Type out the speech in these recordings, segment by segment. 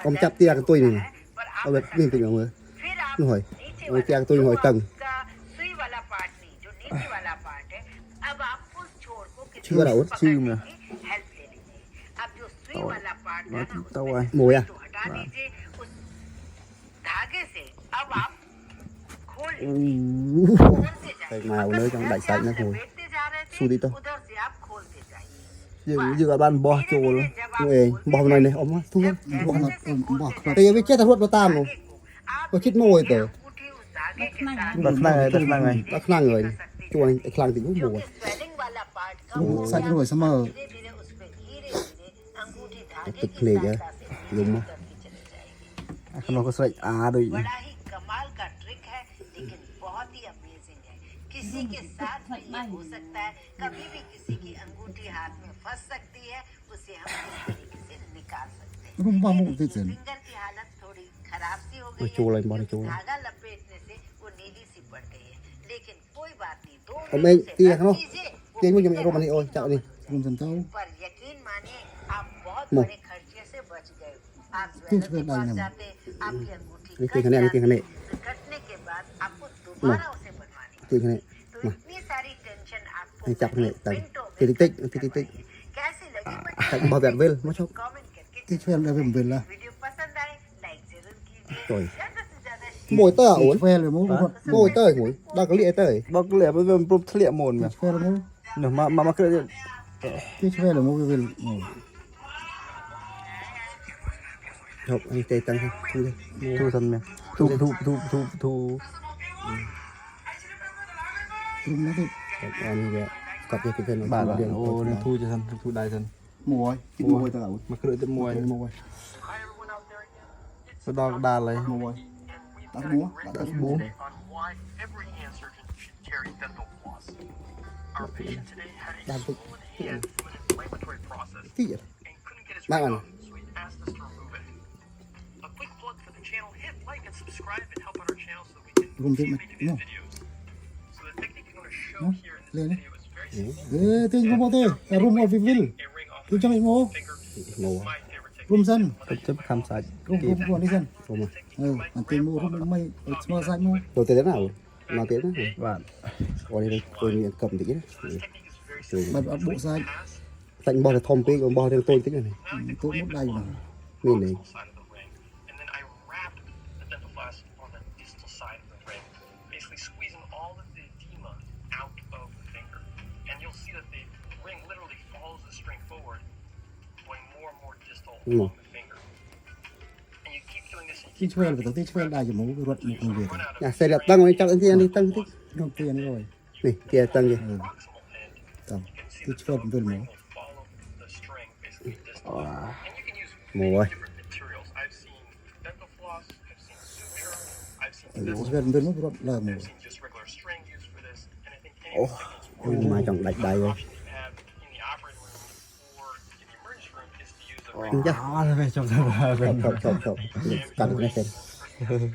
ông chặt tia cái tôi này ông biết nhìn tình người nó hỏi ông tia tôi hỏi tầng chưa đâu chim nè tao ơi mồi à cái màu nơi trong đại sảnh nó ngồi su đi tôi giờ ban bò trồ luôn người bò này này ông thu bò tây với chết thật nó tam rồi có chết mồi tờ đặt này đặt năng rồi chùa này khang thì cũng mồi sai rồi sao mờ tịch này chứ dùng mà nó có sợi rồi किसी के साथ भी ये हो सकता है कभी भी किसी की अंगूठी हाथ में फंस सकती है उसे हम इस तरीके से निकाल सकते हैं फिंगर की हालत थोड़ी खराब सी हो गई है धागा लपेटने से वो नीली सी पड़ गई है लेकिन कोई बात नहीं ông ấy tia không tia mới dùng roman ôi chạo đi पर यकीन मानिए आप बहुत बड़े खर्चे से बच गए आप ज्वेलर के पास जाते आपकी अंगूठी कटने के बाद आपको दोबारा उसे बनवानी tia cái này तो इतनी सारी टेंशन आपको anh chặt cái này tầng tích कैसी लगी cạnh bảo vệ vên mất chốc comment करके cái chuyện là về là video पसंद आए लाइक जरूर कीजिए rồi ज्यादा से ज्यादा mồi tơ ổn phê là mũ mồi tơ ngồi đang có lịa tơ bác lẻ bây giờ bụng thịa mồn mà phê là mũ nè mà cứ cái phê là mũ về học anh tê tăng thu đi thu thân mẹ thu nó thì anh vậy cặp cái thân bà ô nên thu cho thân thu đại thân mùi cái mùi tao mà cứ đợi tới mùi mùi cái đo đà lấy mùi đặt búa bún on why every hand surgeon should carry dental floss. Our patient today had a đang swollen hand from an inflammatory process cái gì and couldn't get his Bác ring ơi. off, so he asked us to remove it. A quick plug for the channel: hit like and subscribe and help out our channel so we can Rung keep thêm making these này, videos. So the technique I'm going to show here in this lên video is very simple. ê tên có tê là rum ở phía A ring off tôi cho mày mua finger. ngồi My favorite technique. rum dân chấp khám sạch rum đi dân không mà ăn tiền mua rum mày mua sạch mua đầu tiên thế nào mà tiếng đó bạn còn đây tôi cầm tí đấy This technique is very simple. mày bắt bộ sạch tạnh bò là thom tí còn bò theo tôi tí này tôi mất đầy mà mình này Side of the ring, and then I wrapped the dental floss on the distal side of the ring, basically squeezing all of the edema out of the finger. And you'll see that the ring literally follows the string forward, going more and more distal along the finger. And you keep doing this. And tí phê là phải tí phê đầy cho mũ cái ruột một người Việt run out of nhà xe đẹp tăng ấy chắc anh đi tăng tí không tiền rồi này kia tăng kìa proximal end. tầm You can see tí the phê top bên ring mũ will follow the string, basically distal. And you can use mồi different materials. I've seen dental floss, I've seen suture, I've seen tí distal, phê bên mũ ruột là mũ I've seen just regular string used for this, and I think any of the techniques work. mà chồng đạch đầy rồi Option you have in the operating room or in the emergency room is to use a ring chắc về trong thân chọc cầm cái này xem or go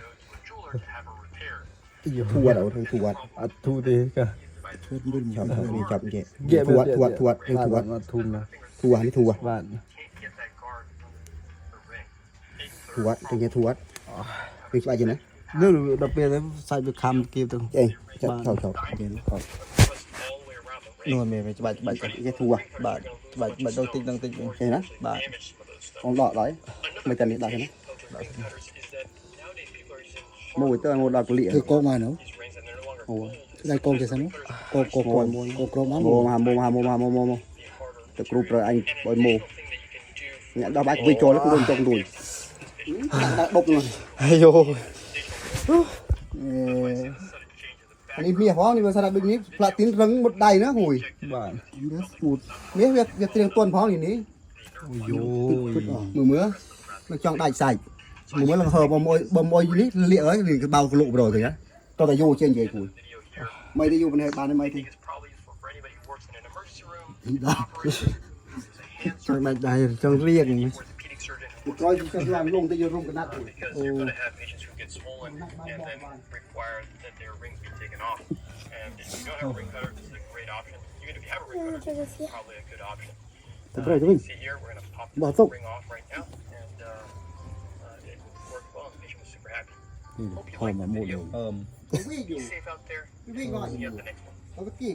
to a jeweler to have it repaired. thua đâu thôi thua thu đi cả phê bên chậm mũ đi chậm vậy ghẹ thua thu nè thua đi thua Can't bạn get that guard from the ring. thua tôi nghe thua mình sẽ gì nữa nếu đặc biệt là sai việc khám kịp được chị chọc chọc chọc Twist all the way around the ring. nuôi mẹ về bạn cái thua bạn đầu tiên đang tính chị đó bạn Damage some of those stuff. con lọ đấy mấy chân đi đặt nó Of ring cutters is that nowadays people are using mồi tơ một đợt lịa cái cô ngoài nữa these rings and they're no longer cái này cô thì sao nó cô mắm mồ từ group rồi anh bồi mồ thing that you can do. nhận đau bách với trôi nó cũng luôn trong đùi bốc luôn ayo anh đi mía phó thì bây giờ đã đứng ní lại tiếng răng một đầy nữa hùi bạn một mía việc tiền tuần phó thì ní yo mưa nó chọn đại sạch mưa là hờ bầm môi ní lịa ấy vì cái bao lộ rồi á cho ta vô trên vậy hùi mày đi vô bên này bàn này mày thì It's probably useful for anybody who works in an emergency room, đó operator, who's a hand trong này đây trong riêng orthopedic surgeon who works coi cho làm luôn tới vô rung cái nát rồi because you're going to have patients who get swollen and then require that their rings be taken off. And if you don't have a ring cutter, this is a great option. Even if you have a ring cutter, it's probably a good option. thật rồi chúng mình See here, we're going to pop Bỏ the tục. ring off right now. And นี่ Hope you พอ like มา the หมด video. เลย ก็วิ่งอยู่ Be safe out there. วิ่งก่อน See you at the next one. เอาตะกี้